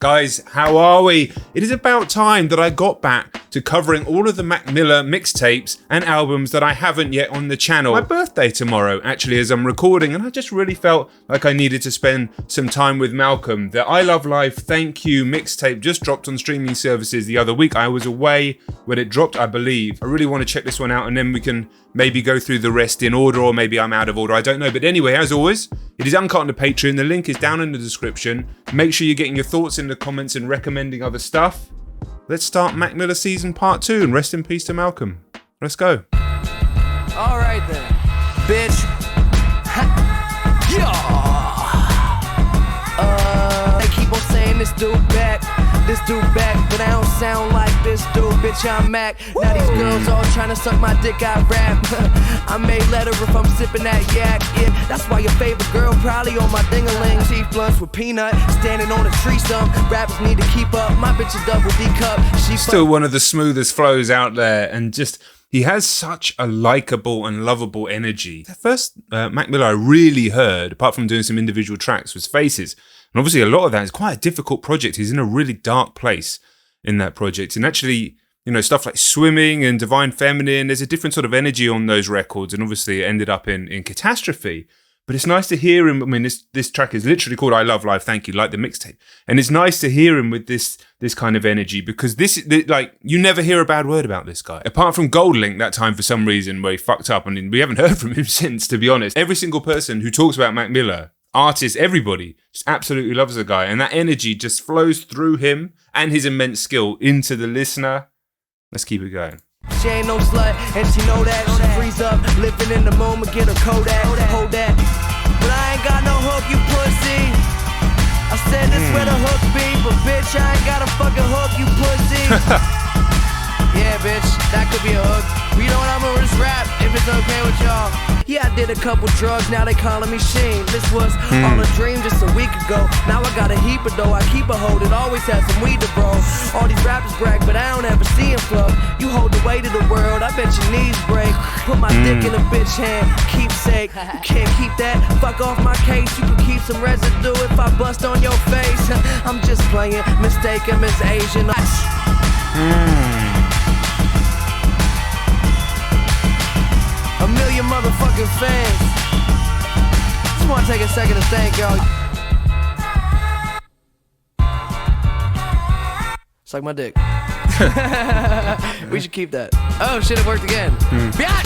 Guys, how are we? It is about time that I got back to covering all of the Mac Miller mixtapes and albums that I haven't yet on the channel. My birthday tomorrow, actually, as I'm recording, and I just really felt like I needed to spend some time with Malcolm. The I Love Life Thank You mixtape just dropped on streaming services the other week. I was away when it dropped, I believe. I really want to check this one out, and then we can maybe go through the rest in order, or maybe I'm out of order, I don't know. But anyway, as always, it is uncut on the Patreon. The link is down in the description. Make sure you're getting your thoughts in the comments and recommending other stuff. Let's start Mac Miller season part 2, and rest in peace to Malcolm. Let's go. All right then, bitch. Yeah. They keep on saying this dude back, but I don't sound like this dude, bitch. I'm Mac. Now these girls all trying to suck my dick, I rap. I may let her if I'm sipping that yak. Yeah, that's why your favorite girl probably on my ding-a-ling. Teeth blunts with peanut, standing on a tree stump. Rappers need to keep up. My bitch a double D cup. She's still one of the smoothest flows out there, and just he has such a likable and lovable energy. The first Mac Miller I really heard, apart from doing some individual tracks, was Faces. And obviously a lot of that is quite a difficult project. He's in a really dark place in that project. And actually, you know, stuff like Swimming and Divine Feminine, there's a different sort of energy on those records. And obviously it ended up in Catastrophe. But it's nice to hear him. I mean, this track is literally called I Love Life, Thank You, like the mixtape. And it's nice to hear him with this kind of energy, because like, you never hear a bad word about this guy. Apart from Gold Link that time for some reason where he fucked up, and we haven't heard from him since, to be honest. Every single person who talks about Mac Miller, artists, everybody, just absolutely loves the guy. And that energy just flows through him and his immense skill into the listener. Let's keep it going. She ain't no slut, and she know that. She freeze up, living in the moment, get her Kodak, hold that. But I ain't got no hook, you pussy. I said this where the hook be, but bitch, I ain't got a fucking hook, you pussy. Yeah, bitch, that could be a hook. But you know what, I'm gonna just rap, if it's okay with y'all. Yeah, I did a couple drugs, now they calling me Sheen. This was all a dream just a week ago. Now I got a heap of dough, I keep a hold, it always has some weed to roll. All these rappers brag, but I don't ever see them flow. You hold the weight of the world, I bet your knees break. Put my dick in a bitch hand, keepsake. You can't keep that, fuck off my case. You can keep some residue if I bust on your face. I'm just playing, mistaken Miss Asian. A million motherfucking fans. Just wanna take a second to thank y'all. Suck my dick. We should keep that. Oh shit, it worked again. Biatch!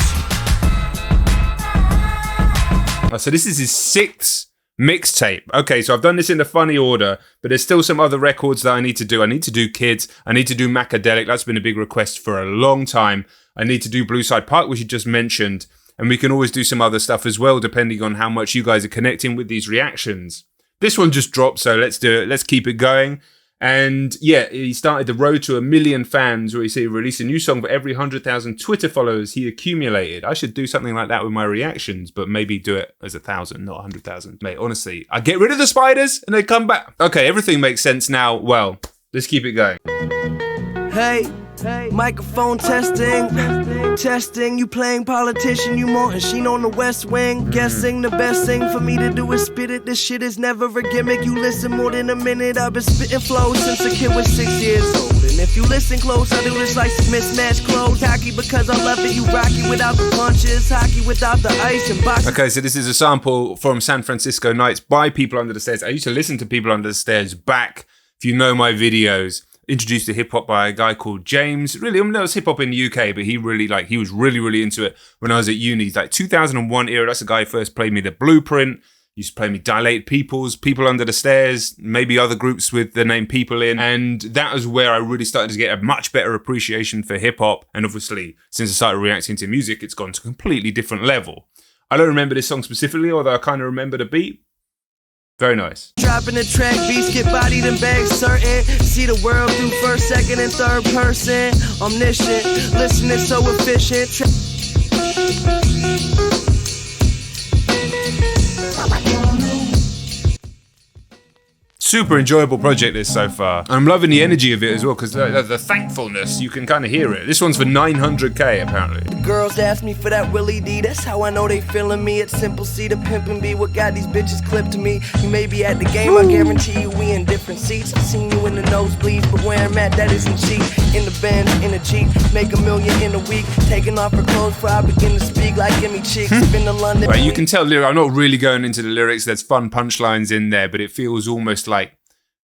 So this is his 6th mixtape. Okay, so I've done this in the funny order, but there's still some other records that I need to do. I need to do Kids. I need to do Macadelic. That's been a big request for a long time. I need to do Blue Side Park, which you just mentioned. And we can always do some other stuff as well, depending on how much you guys are connecting with these reactions. This one just dropped, so let's do it. Let's keep it going. And yeah, he started the road to 1 million fans, where he released a new song for every 100,000 Twitter followers he accumulated. I should do something like that with my reactions, but maybe do it as 1,000, not 100,000. Mate, honestly, I get rid of the spiders and they come back. Okay, everything makes sense now. Well, let's keep it going. Hey, microphone testing. You playing politician, you Martin Sheen on the West Wing. Guessing the best thing for me to do is spit it. This shit is never a gimmick. You listen more than a minute. I've been spitting flows since a kid was 6 years old. And if you listen close, I do this like mismatched clothes. Hockey because I love it. You rocky without the punches. Hockey without the ice and boxing. Okay, so this is a sample from San Francisco Nights by People Under the Stairs. I used to listen to People Under the Stairs back, if you know my videos. Introduced to hip hop by a guy called James. Really, I mean, that was hip hop in the UK, but he was really into it when I was at uni. Like 2001 era, that's the guy who first played me The Blueprint. He used to play me Dilate Peoples, People Under the Stairs, maybe other groups with the name People in. And that was where I really started to get a much better appreciation for hip hop. And obviously, since I started reacting to music, it's gone to a completely different level. I don't remember this song specifically, although I kind of remember the beat. Very nice. Dropping the track, beats get bodied and bags certain. See the world through first, second, and third person. Omniscient, listening so efficient. Super enjoyable project this so far. I'm loving the energy of it as well, because the thankfulness, you can kind of hear it. This one's for 900K apparently. The girls ask me for that Willie D, that's how I know they feeling me. It's simple C, the pimpin' B, what got these bitches clipped to me. You may be at the game, I guarantee you we in different seats. I seen you in the nosebleeds, but where I'm at, that isn't cheap. In the Benz, in a Jeep, make $1 million in a week. Taking off her clothes before I begin to speak, like give me cheeks. Been to London. Right, you can tell I'm not really going into the lyrics. There's fun punchlines in there, but it feels almost like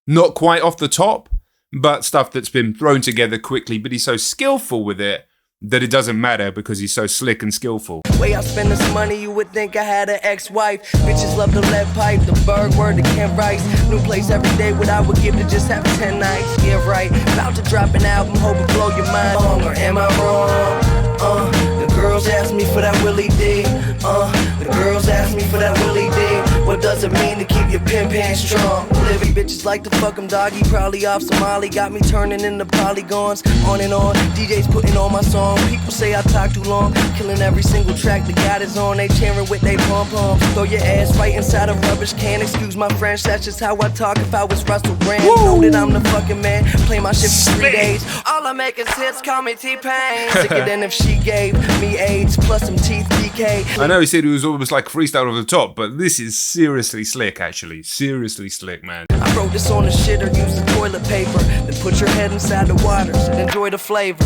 not quite off the top, but stuff that's been thrown together quickly. But he's so skillful with it that it doesn't matter because he's so slick and skillful. Way I spend this money, you would think I had an ex-wife. Bitches love the lead pipe, the Berg word, the Ken Rice. New place every day, what I would give to just have 10 nights. Yeah, right. About to drop an album, hope it blow your mind. Or am I wrong? The girls ask me for that Willie D. The girls ask me for that Willie D. What does it mean to keep your pimp hand strong? Living bitches like to fuck 'em doggy, probably off Somali. Got me turning into polygons, on and on. DJs putting on my song. People say I talk too long, killing every single track the God is on. They cheering with they pom-poms. Throw your ass right inside a rubbish can. Excuse my French, that's just how I talk if I was Russell Brand. Know that I'm the fucking man, play my shit for 3 days. All I make is hits, call me T-Pain. Sicker than if she gave me AIDS plus some teeth decay. I know he said it was almost like freestyle over the top, but this is seriously slick, actually. Seriously slick, man. I wrote this on the shit or use the toilet paper. Then put your head inside the waters and enjoy the flavor.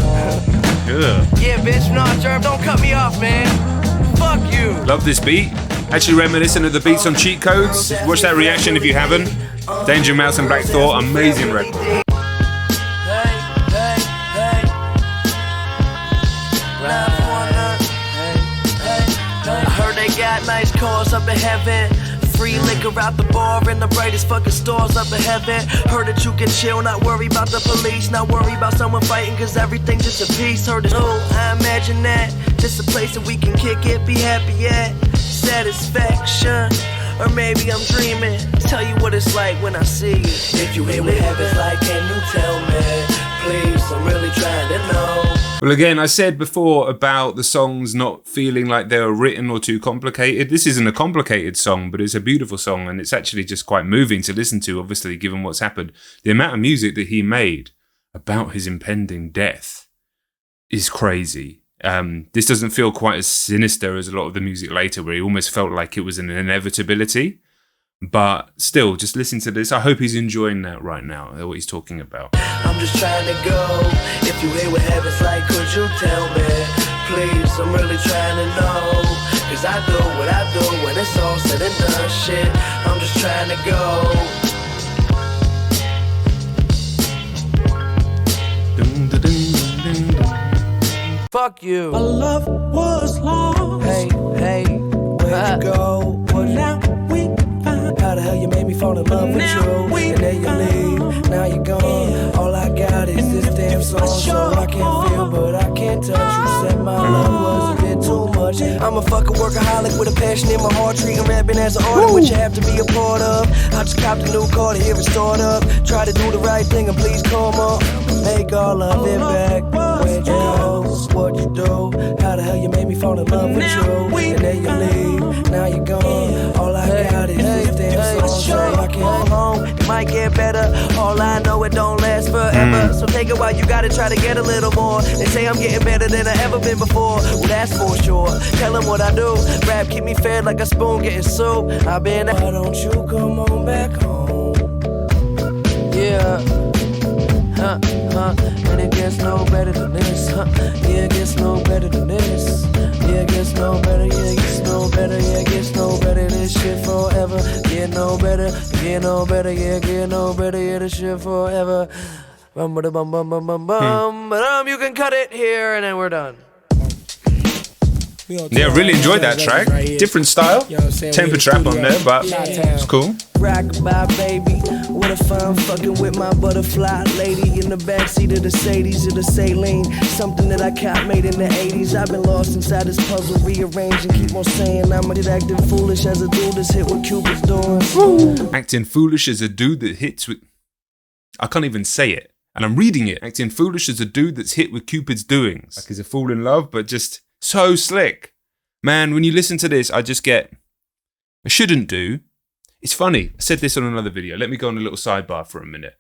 Yeah, bitch, nah, Germ, don't cut me off, man. Fuck you. Love this beat. Actually reminiscent of the beats on Cheat Codes. Watch that reaction if you haven't. Danger Mouse and Black Thought, amazing record. I heard they got nice cars up in heaven. Free liquor out the bar in the brightest fucking stores up in heaven. Heard that you can chill, not worry about the police, not worry about someone fighting, cause everything's just a piece. Heard it, oh, I imagine that. Just a place that we can kick it, be happy at. Satisfaction, or maybe I'm dreaming. Tell you what it's like when I see you. If you hear what heaven's like, can you tell me? Please, I'm really trying to know. Well, again, I said before about the songs not feeling like they were written or too complicated. This isn't a complicated song, but it's a beautiful song, and it's actually just quite moving to listen to, obviously, given what's happened. The amount of music that he made about his impending death is crazy. This doesn't feel quite as sinister as a lot of the music later, where he almost felt like it was an inevitability. But still, just listen to this. I hope he's enjoying that right now, what he's talking about. I'm just trying to go. If you hear what heaven's like, could you tell me? Please, I'm really trying to know. Cause I do what I do when it's all said and done. Shit, I'm just trying to go. Fuck you. My love was lost. Hey, where'd you go? Now we find. How the hell you made me fall in love with you? And then you leave, now you're gone. All I got is this damn song, so I can't feel, but I can't touch. You said my love was a bit too much. I'm a fucking workaholic with a passion in my heart, treating rapping as an art, which you have to be a part of. I just copped a new car to hear it start up. Try to do the right thing and please come up. Make all of it back. Where'd you go? What'd you do? How the hell you made me fall in love with you? And then you leave, now you're gone. All I got is this damn song, so I can't go home. It might get better. All I know, it don't last forever. So take it while you got it, try to get a little more. They say I'm getting better than I ever been before. Well, that's for sure. Tell them what I do. Rap keep me fed like a spoon getting soup. I've been. Why don't you come on back home? Yeah. And it gets no better than this, Yeah, it gets no better than this. Yeah, it gets no better, yeah, it gets no better, yeah, it gets no better, this shit forever. Get no better, get no better, yeah, get no better, yeah, this shit forever. Bum, bum, bum, bum, bum, bum. But you can cut it here and then we're done. Yeah, really enjoyed that track. Different style. Temper trap on there, but it's cool. Rockabye, baby. What if I'm fucking with my butterfly lady in the backseat of the Sadies or the Saline? Something that I caught made in the 80s. I've been lost inside this puzzle, rearranging. Keep on saying I'm acting foolish as a dude that's hit what Cupid's doing. Acting foolish as a dude that hits with... I can't even say it. And I'm reading it. Acting foolish as a dude that's hit with Cupid's doings. Like he's a fool in love, but just... so slick. Man, when you listen to this, I just get, I shouldn't do. It's funny. I said this on another video. Let me go on a little sidebar for a minute.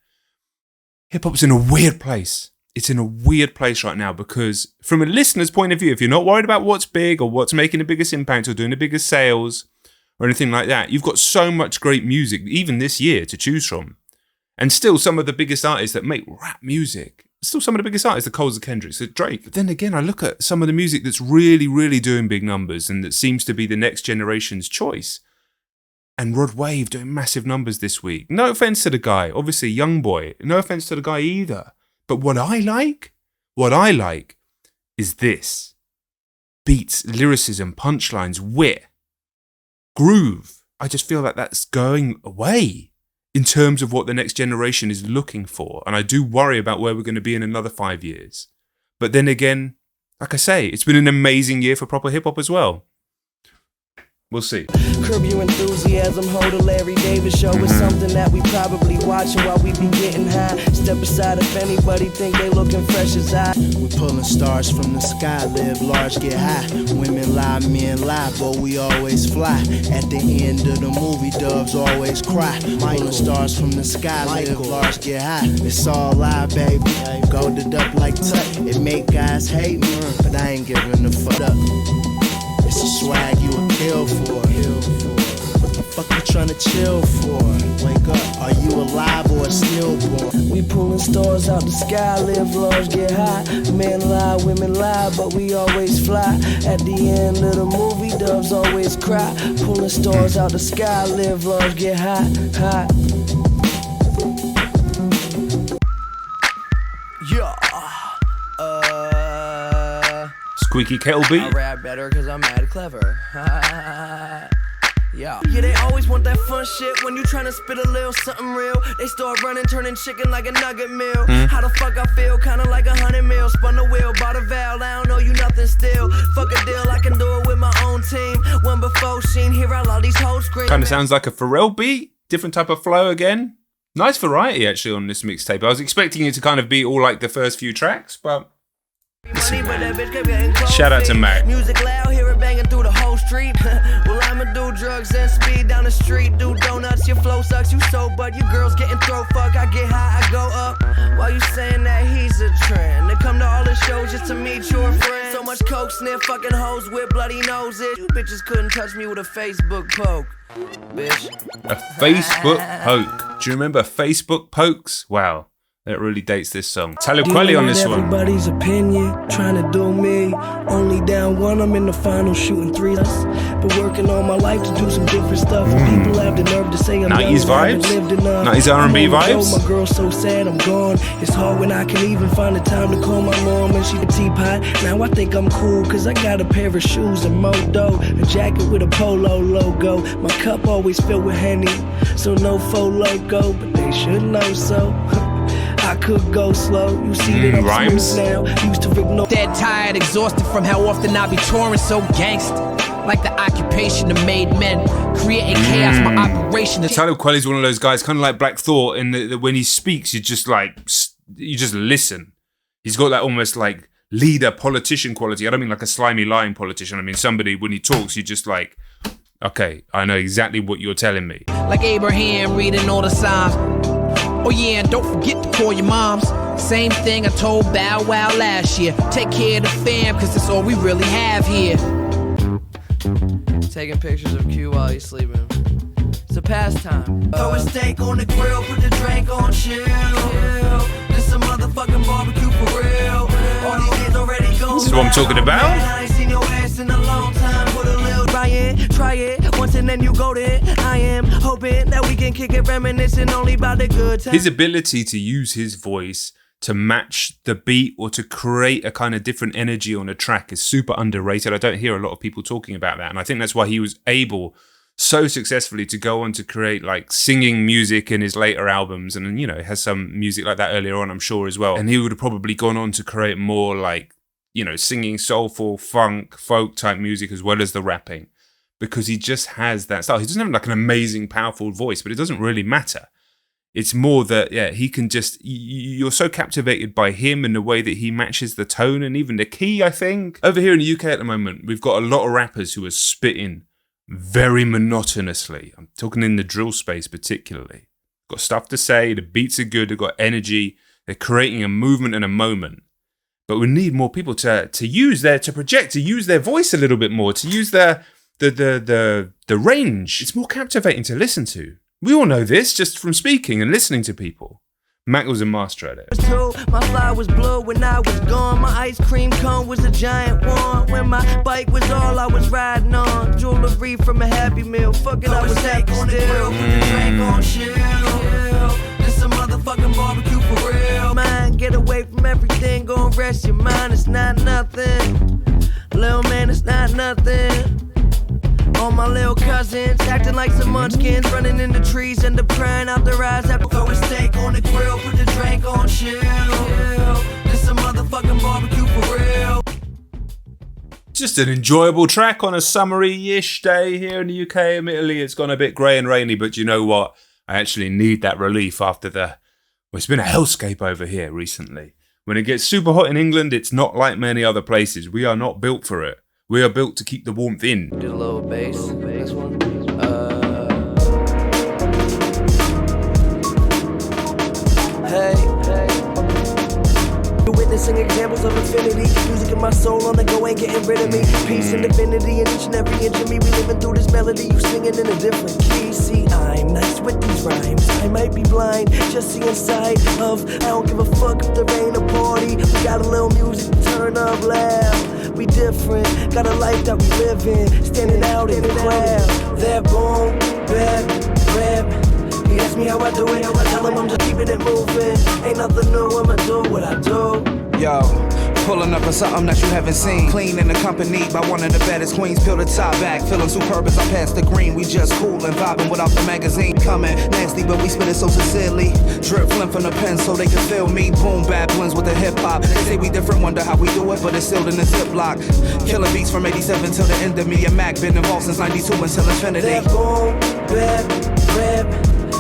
Hip-hop's in a weird place. It's in a weird place right now because from a listener's point of view, if you're not worried about what's big or what's making the biggest impact or doing the biggest sales or anything like that, you've got so much great music, even this year, to choose from. And still some of the biggest artists that make rap music, still some of the biggest artists, the Coles, the Kendricks, the Drake. But then again, I look at some of the music that's really, really doing big numbers and that seems to be the next generation's choice. And Rod Wave doing massive numbers this week. No offense to the guy, obviously young boy. No offense to the guy either. But what I like is this. Beats, lyricism, punchlines, wit, groove. I just feel like that's going away in terms of what the next generation is looking for. And I do worry about where we're going to be in another 5 years. But then again, like I say, it's been an amazing year for proper hip hop as well. We'll see. Curb Your Enthusiasm, hold a Larry David show is something that we probably watching while we be getting high. Step aside if anybody think they looking fresh as I. We pulling stars from the sky, live large, get high. Women lie, men lie, but we always fly. At the end of the movie, doves always cry. Pulling stars from the sky, live large, get high. It's all lie, baby. Golded up like Tut. It make guys hate me, but I ain't giving a fuck up. It's a swag you would kill for. What the fuck you tryna chill for? Wake up, are you alive or a stillborn? We pulling stars out the sky, live large, get high. Men lie, women lie, but we always fly. At the end of the movie, doves always cry. Pulling stars out the sky, live large, get high, high. Yeah. Squeaky kettle beat. I rap better cause I'm mad clever. Yeah, they always want that fun shit. When you tryna spit a little something real, they start running, turning chicken like a nugget meal. How the fuck I feel? Kinda like 100 mil. Spun the wheel, bought a valve, I don't know you nothing still. Fuck a deal, I can do it with my own team. One before seen, hear out all these hoes scream. Kinda sounds like a Pharrell beat. Different type of flow again. Nice variety actually on this mixtape. I was expecting it to kind of be all like the first few tracks, but shout out to Mac. Music loud, hear it banging through the whole street. Well, I'ma do drugs and speed down the street. Do donuts, your flow sucks, you so but you girls getting throw fuck. I get high, I go up. While you saying that he's a trend. They come to all the shows just to meet your friends. So much coke, sniff fucking hoes with bloody noses. You bitches couldn't touch me with a Facebook poke. Bitch. A Facebook poke. Do you remember Facebook pokes? Wow. That really dates this song. Talib Kweli on this one. Everybody's opinion, trying to do me. Only down one, I'm in the final shooting three. Been working all my life to do some different stuff. People have the nerve to say I'm 90s vibes? 90s R&B vibes? My girl's so sad I'm gone. It's hard when I can even find the time to call my mom and she the teapot. Now I think I'm cool cause I got a pair of shoes and Modo. A jacket with a polo logo. My cup always filled with Henny. So no faux logo, but they should know so. I could go slow, you see that I'm rhymes smooth now. Used to ignore. Dead tired, exhausted from how often I be touring so gangsta. Like the occupation of made men, creating chaos, my operation. Talib Kweli's one of those guys, kind of like Black Thought, in that when he speaks, you just listen. He's got that almost like leader, politician quality. I don't mean like a slimy, lying politician. I mean somebody, when he talks, you just like, okay, I know exactly what you're telling me. Like Abraham reading all the Psalms. Oh yeah, and don't forget to call your moms. Same thing I told Bow Wow last year. Take care of the fam, cause that's all we really have here. Taking pictures of Q while he's sleeping. It's a pastime. Throw a steak on the grill, put the drink on chill. This a motherfucking barbecue for real. All these days already gone. This is what I'm talking about. I ain't seen your ass in a long time. Put a little try it once and then you go there. I am hoping that we can kick it, reminiscing only about the good times. His ability to use his voice to match the beat or to create a kind of different energy on a track is super underrated. I don't hear a lot of people talking about that. And I think that's why he was able so successfully to go on to create like singing music in his later albums. And, you know, has some music like that earlier on, I'm sure, as well. And he would have probably gone on to create more like, you know, singing soulful, funk, folk type music as well as the rapping. Because he just has that style. He doesn't have like an amazing, powerful voice, but it doesn't really matter. It's more that, yeah, he can just, you're so captivated by him and the way that he matches the tone and even the key, I think. Over here in the UK at the moment, we've got a lot of rappers who are spitting very monotonously. I'm talking in the drill space particularly. Got stuff to say, the beats are good, they've got energy, they're creating a movement and a moment. But we need more people to project, to use their voice a little bit more, to use the range. It's more captivating to listen to. We all know this just from speaking and listening to people. Mac was a master at it. My fly was blue when I was gone. My ice cream cone was a giant one. When my bike was all I was riding on. Jewelry from a Happy Meal. Fuck it, I was happy still. Drink on chill. This a motherfucking barbecue for real. Man, get away from everything. Go and rest your mind. It's not nothing. Little man, it's not nothing. All my little cousins acting like some munchkins, running in the trees and the crying out their eyes. After throw a steak on the grill, put the drink on chill. This a motherfucking barbecue for real. Just an enjoyable track on a summery-ish day here in the UK. Admittedly, it's gone a bit grey and rainy, but you know what? I actually need that relief after it's been a hellscape over here recently. When it gets super hot in England, it's not like many other places. We are not built for it. We are built to keep the warmth in. Do a little bass. This one. Hey. You're witnessing examples of infinity. Music in my soul on the go, ain't getting rid of me. Peace and divinity in each and every inch of me. We living through this melody, you singing in a different key. See, I'm nice with these rhymes. I might be blind, just seeing sight of. I don't give a fuck if there ain't a party. We got a little music to turn up loud. We different, got a life that we live in, standing out in the crowd. That boom, bap, rap. He asked me how I do it, I tell him I'm just keeping it moving. Ain't nothing new, I'ma do what I do. Yo, pulling up on something that you haven't seen. Clean and accompanied by one of the baddest queens. Peel the top back, feeling superb as I pass the green. We just cool and vibing without the magazine coming. Nasty, but we spit it so sincerely. Drip flint from the pen so they can feel me. Boom, bad blends with the hip hop. They say we different, wonder how we do it, but it's sealed in a ziplock. Killing beats from 87 till the end of me. And Mac been involved since 92 until infinity. That boom, bap, rap.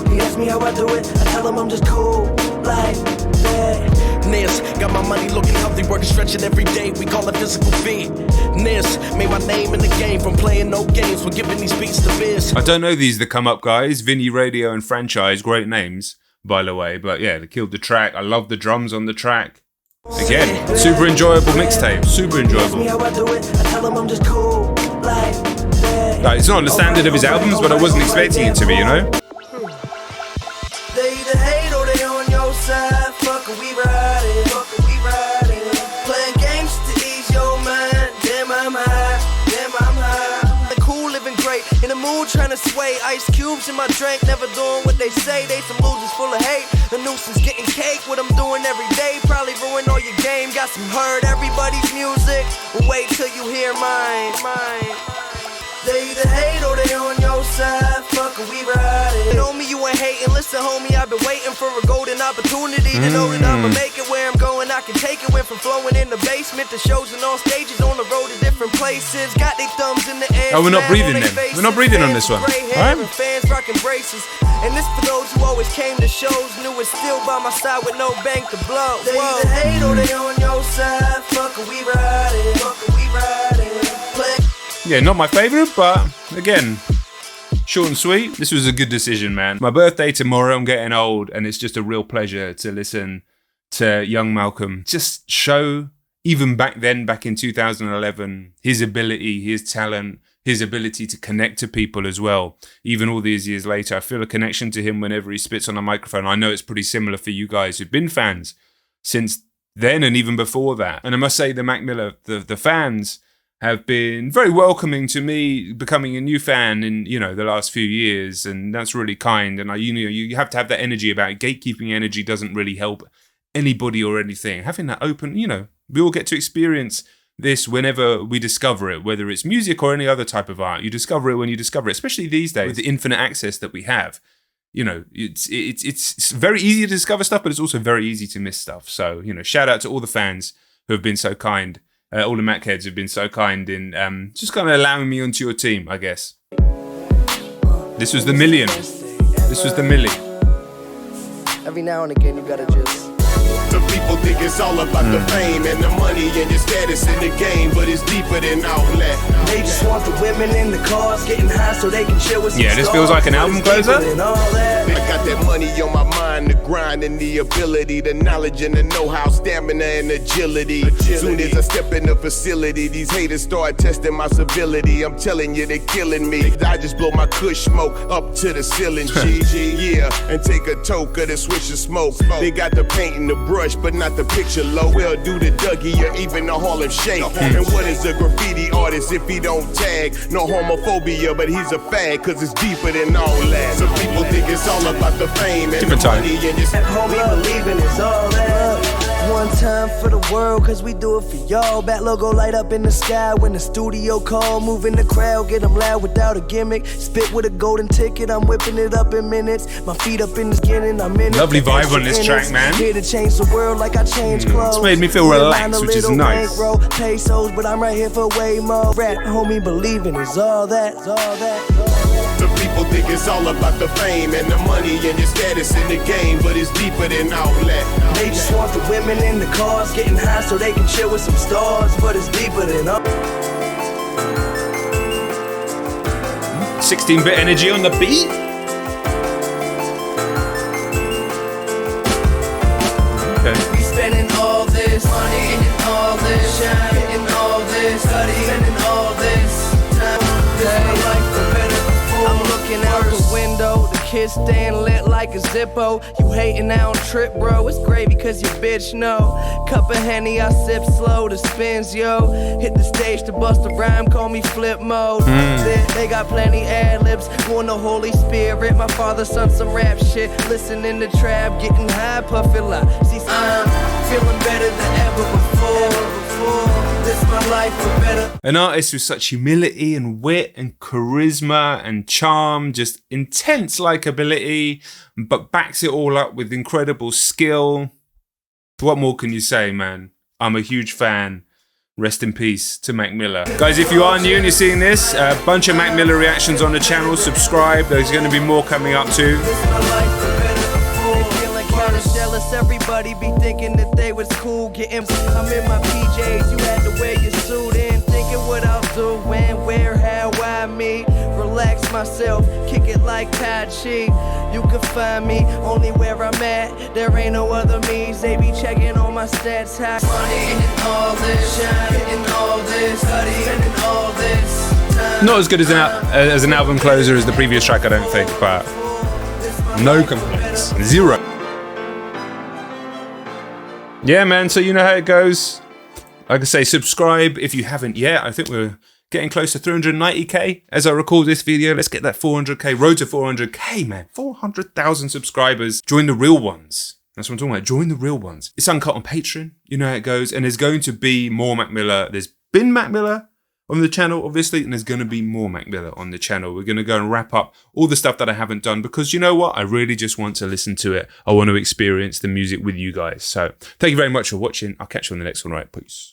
He asked me how I do it, I tell him I'm just cool, like that. Nis, got my money looking healthy, working stretching every day, we call it physical fitness. Made my name in the game from playing no games, we're giving these beats to biz. I don't know these that come up, guys. Vinny Radio and Franchise, great names, by the way. But yeah, they killed the track. I love the drums on the track. Again, super enjoyable mixtape, super enjoyable. Like, it's not on the standard of his albums, but I wasn't expecting it to be, you know? They either hate or they on your side. Fuck it, we riding. Fuck it, we riding. Playing games to ease your mind. Damn, I'm high. Damn, I'm high. The cool, living great. In the mood, trying to sway. Ice cubes in my drink, never doing what they say. They some losers full of hate. The nuisance getting cake. What I'm doing every day. Probably ruin all your game. Got some heard everybody's music. But wait till you hear mine. They either hate or they on your side. Fuck it, we riding. Know me, you ain't hating. Listen, homie, I've been waiting for a golden opportunity to know that I'ma make it where I'm going. I can take it. Went from flowing in the basement to shows and on stages on the road to different places. Got their thumbs in the air. Oh, we're not breathing then. We're not breathing on this one. Alright? Fans rocking braces. And this for those who always came to shows. Knew it's still by my side with no bank to blow. They either hate or they on your side. Fuck it, we riding. Fuck it, we riding. Yeah, not my favourite, but again, short and sweet. This was a good decision, man. My birthday tomorrow, I'm getting old, and it's just a real pleasure to listen to young Malcolm just show, even back then, back in 2011, his ability, his talent, his ability to connect to people as well. Even all these years later, I feel a connection to him whenever he spits on a microphone. I know it's pretty similar for you guys who've been fans since then and even before that. And I must say, the Mac Miller, the fans have been very welcoming to me, becoming a new fan in, the last few years, and that's really kind. And you have to have that energy about it. Gatekeeping energy doesn't really help anybody or anything. Having that open, we all get to experience this whenever we discover it, whether it's music or any other type of art. You discover it when you discover it, especially these days with the infinite access that we have. It's very easy to discover stuff, but it's also very easy to miss stuff. So, shout out to all the fans who have been so kind. All the Mac heads have been so kind in just kind of allowing me onto your team, I guess. This was the million. This was the milli. Every now and again, you gotta just Some people think it's all about the fame and the money and your status in the game, but it's deeper than all that. They just want the women in the cars getting high so they can chill with some Yeah, this feels like an album closer. I got that money on my mind, the grind and the ability, the knowledge and the know-how, stamina and agility. Soon as I step in the facility, these haters start testing my civility. I'm telling you, they're killing me. I just blow my kush smoke up to the ceiling, yeah, and take a toke of the swish of smoke. They got the paint and the brush, but not the picture low. We'll do the Dougie or even the Harlem Shake. And what is a graffiti artist if he don't tag? No homophobia, but he's a fag, cause it's deeper than all that. Some people think it's all about the fame and the money and just homie believing it's all that. One time for the world, cause we do it for y'all. Bat logo light up in the sky when the studio call. Moving the crowd, get them loud without a gimmick. Spit with a golden ticket, I'm whipping it up in minutes. My feet up in the skin and I'm in it. Lovely vibe on this track, man. Here to change the world like I change clothes. It's made me feel relaxed, which is nice. Bankroll, pesos, but I'm right here for way more. Rap, homie believing it's all that, it's all that. Some people think it's all about the fame and the money and your status in the game, but it's deeper than all that. They just want the women in the cars getting high so they can chill with some stars, but it's deeper than all. 16-bit energy on the beat. Okay. We spending all this money, getting all this shine, getting all this study, spending all this time. This my life for better. I'm looking out the window, the kids staying lit like a Zippo. You hating, I don't trip, bro. It's gravy cause your bitch know. Cup of Henny, I sip slow, the spins, yo. Hit the stage to bust a rhyme, call me flip mode. They got plenty ad-libs, want the Holy Spirit. My father, son, some rap shit. Listening to trap, getting high, puffin' like. See, I'm feeling better than ever before. This my life for better. An artist with such humility and wit and charisma and charm, just intense likability, but backs it all up with incredible skill. What more can you say, man? I'm a huge fan. Rest in peace to Mac Miller. Guys, if you are new and you're seeing this, a bunch of Mac Miller reactions on the channel. Subscribe. There's going to be more coming up too. Jealous, everybody be thinking that they was cool. I'm in my PJs, you had to wear your suit in. Thinking what I'll do, when, where, how, why me. Relax myself, kick it like Tai Chi. You can find me only where I'm at. There ain't no other me's. They be checking on my stats. High money, getting all this, shine, getting all this, study, spending all this time. Not as good as an album closer as the previous track, I don't think, but no complaints. Zero. Yeah, man, so you know how it goes. Like I say, subscribe if you haven't yet. I think we're getting close to 390k as I record this video. Let's get that 400k, road to 400k, man. 400,000 subscribers. Join the real ones. That's what I'm talking about. Join the real ones. It's uncut on Patreon. You know how it goes. And there's going to be more Mac Miller. There's been Mac Miller on the channel, obviously, and there's going to be more Mac Miller on the channel. We're going to go and wrap up all the stuff that I haven't done because you know what? I really just want to listen to it. I want to experience the music with you guys. So thank you very much for watching. I'll catch you on the next one. Right, peace.